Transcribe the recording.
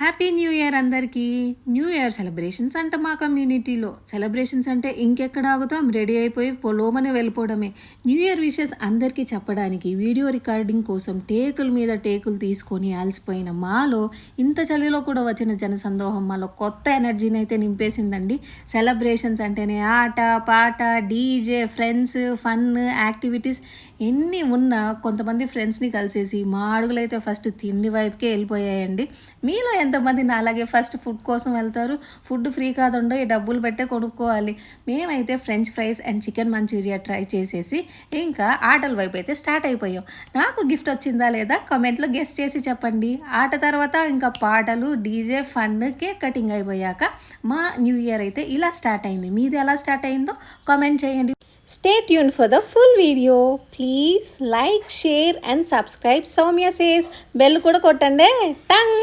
Happy new year అందరికీ. New year celebrations అంట మా కమ్యూనిటీలో. సెలబ్రేషన్స్ అంటే ఇంకెక్కడ ఆగుతాం, రెడీ అయిపోయి పొలోమని వెళ్ళిపోవడమే. న్యూ ఇయర్ విషెస్ అందరికీ చెప్పడానికి వీడియో రికార్డింగ్ కోసం టేకుల మీద టేకులు తీసుకొని అలసిపోయిన మాలో ఇంత చలిలో కూడా వచ్చిన జనసందోహం మాలో కొత్త ఎనర్జీని అయితే నింపేసిందండి. సెలబ్రేషన్స్ అంటేనే ఆట పాట, డీజే, ఫ్రెండ్స్, ఫన్, యాక్టివిటీస్ ఎన్ని ఉన్నా కొంతమంది ఫ్రెండ్స్ని కలిసేసి మా అడుగులైతే ఫస్ట్ తిండి వైపుకే వెళ్ళిపోయాయండి. మీలో ఎంతమంది నా అలాగే ఫస్ట్ ఫుడ్ కోసం వెళ్తారు? ఫుడ్ ఫ్రీ కాదుండో ఈ డబ్బులు పెట్టే కొనుక్కోవాలి. మేమైతే french fries and chicken manchurian try చేసేసి ఇంకా ఆటల వైపు అయితే స్టార్ట్ అయిపోయాం. నాకు గిఫ్ట్ వచ్చిందా లేదా కామెంట్లో గెస్ట్ చేసి చెప్పండి. ఆట తర్వాత ఇంకా పాటలు, డీజే, ఫన్, కేక్ కటింగ్ అయిపోయాక మా న్యూ ఇయర్ అయితే ఇలా స్టార్ట్ అయింది. మీది ఎలా స్టార్ట్ అయిందో కామెంట్ చేయండి. Stay tuned for the full video. Please like, share and subscribe. Soumya says bell kuda kottande. Tang!